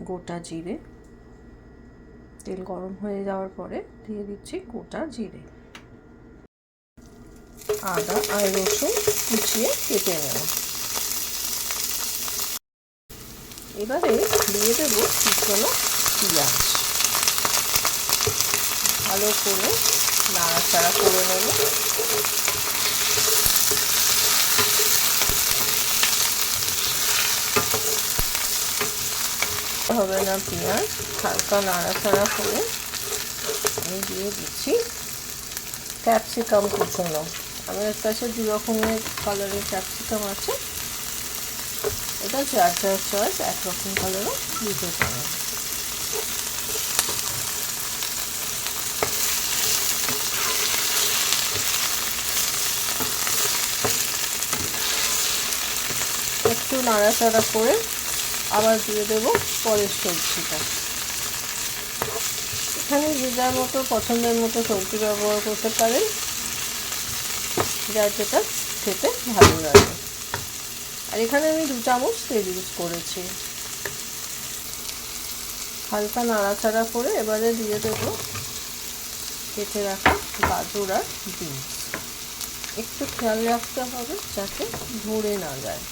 গোটা জিরে। তেল গরম হয়ে যাওয়ার পরে দিয়ে দিচ্ছি গোটা জিরে, আদা আর রসুন কুচিয়ে কেটে নেব। এবারে দিয়ে দেব কুচনো পেঁয়াজ, ভালো করে নাড়াচাড়া করে নেব। হবে না পেঁয়াজ, হালকা নাড়াচাড়া করে আমি দিয়ে দিচ্ছি ক্যাপসিকাম কুচনো। আমার কাছে দু রকমের কালারের ক্যাপসিকাম আছে, এটা যার যার চয়েস, একরকম কালারও দিতে পারে। একটু নাড়াচাড়া করে আবার দিয়ে দেব পরের সবজিটা। এখানে যে যার মতো পছন্দের মতো সবজি ব্যবহার করতে পারেন, যার যেটা খেতে ভালো লাগে। আর এখানে আমি 2 চামচ তেল ইউজ করেছি। হালকা নাড়াচাড়া করে এবারে দিয়ে দেব কেটে রাখা গাজর আর বিনস। একটু খেয়াল রাখতে হবে যাতে ধরে না যায়।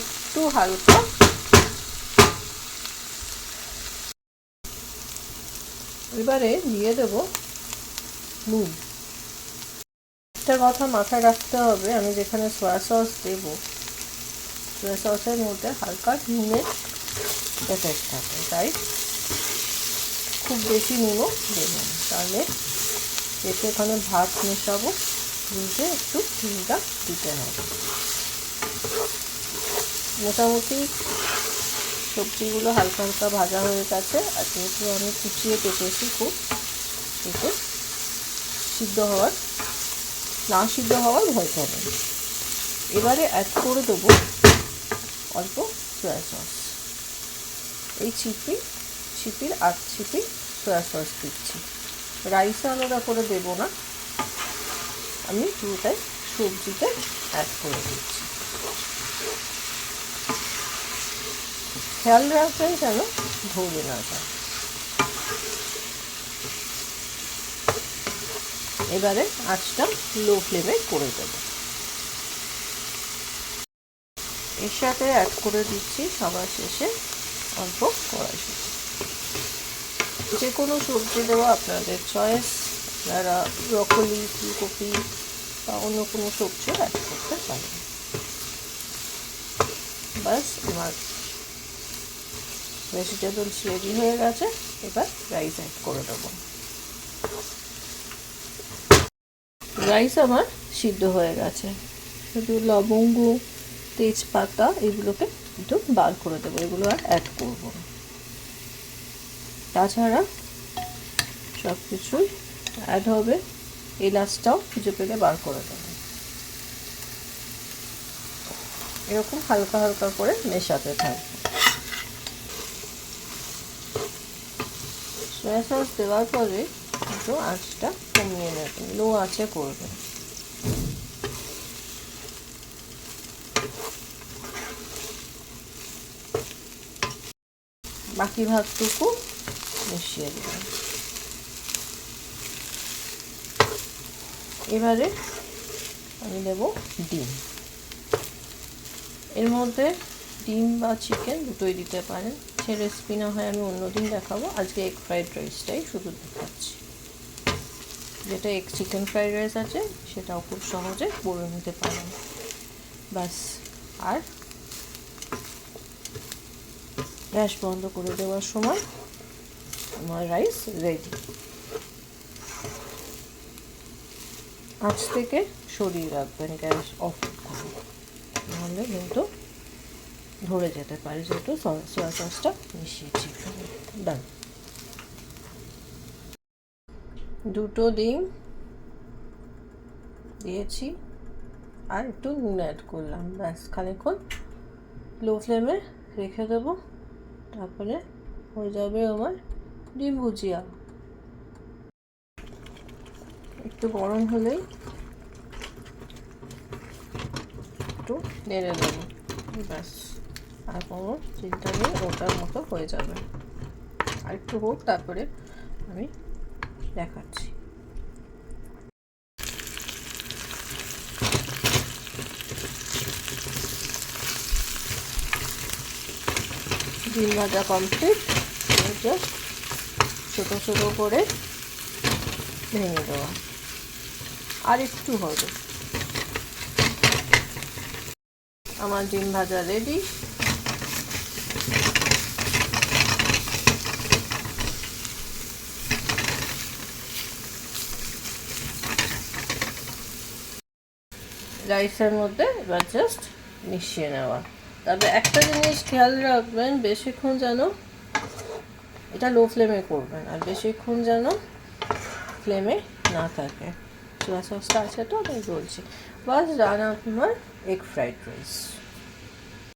একটু হালকা এবারে দিয়ে দেব নুন। একটা কথা মাথায় রাখতে হবে, আমি যেখানে সয়া সস দেব, সয়া সসের মধ্যে হালকা নুনের এফেক্ট থাকে, তাই খুব বেশি নুনও দেব না, তাহলে এতে এখানে ভাত মেশাবো, বুঝে একটু নুনটা দিতে হবে। মোটামুটি সবজিগুলো হালকা হালকা ভাজা হয়ে গেছে, আর যেহেতু আমি কুচিয়ে কেটেছি খুব, এতে সিদ্ধ হওয়ার ভয়টা নেই। এবারে অ্যাড করে দেবো অল্প সয়া সস। এই ছিপির 8 ছিপি সয়া সস দিচ্ছি। রাইসে আলাদা করে দেব না, আমি পুরোটাই সবজিতে অ্যাড করে দিচ্ছি। খেয়াল রাখবেন যেন ধরে না যায়। এবারে আঁচটা লো ফ্লেমে করে দেব। এর সাথে অ্যাড করে দিচ্ছি সবার শেষে অল্প কড়াইশুঁটি। যে কোনো সবজি দেওয়া আপনাদের চয়েস, আপনারা ব্রকলি, ফুলকপি বা অন্য কোনো সবজিও অ্যাড করতে পারেন। বাস আমার ভেজিটেবলস রেডি হয়ে গেছে। এবার রাইস অ্যাড করে দেবো। রাইস আমার সিদ্ধ হয়ে গেছে, শুধু লবঙ্গ, তেজপাতা এগুলোকে একটু বার করে দেবো, এগুলো আর অ্যাড করবো না। তাছাড়া সব কিছুই অ্যাড হবে, এলাচটাও খুঁজে পেলে বার করে দেবো। এরকম হালকা হালকা করে মেশাতে থাকবো। সয়া সস দেওয়ার পরে একটু আঁচটা কমিয়ে নেবেন, লো আঁচে করবেন। বাকি ভাতটুকু মিশিয়ে দেবেন। এবারে আমি দেব ডিম। এর মধ্যে ডিম বা চিকেন দুটোই দিতে পারেন। সে রেসিপি না হয় আমি অন্য দিন দেখাবো, আজকে এগ ফ্রাইড রাইসটাই শুধু দেখাচ্ছি। যেটা এগ চিকেন ফ্রাইড রাইস আছে সেটাও খুব সহজে করে নিতে পারেন। ব্যাস, আর গ্যাস বন্ধ করে দেওয়ার সময় আমার রাইস রেডি। আঁচ থেকে সরিয়ে রাখবেন, গ্যাস অফ থাকবে, নাহলে কিন্তু ধরে যেতে পারে, যেহেতু সয়া সসটা মিশিয়েছি। ডান। 2টো ডিম দিয়েছি, আর একটু নুন অ্যাড করলাম। ব্যাস খানিকক্ষণ লো ফ্লেমে রেখে দেবো, তারপরে হয়ে যাবে আমার ডিম ভুজিয়া। একটু গরম হলেই একটু নেড়ে দেবো, ব্যাস। আর কোনো চিন্তা নেই, ওটার মতো হয়ে যাবে। আর একটু হোক, তারপরে আমি দেখাচ্ছি। ডিম ভাজা কমপ্লিট। জাস্ট ছোটো ছোটো করে ভেঙে দেওয়া, আর একটু হবে। আমার ডিম ভাজা রেডি। রাইসের মধ্যে এবার জাস্ট মিশিয়ে নেওয়া। তবে একটা জিনিস খেয়াল রাখবেন, বেশিক্ষণ যেন এটা লো ফ্লেমে করবেন, আর বেশিক্ষণ যেন ফ্লেমে না থাকে। সোয়া সসটা আছে তো, তাই বলছি। বাস রান্না আপনার এগ ফ্রাইড রাইস।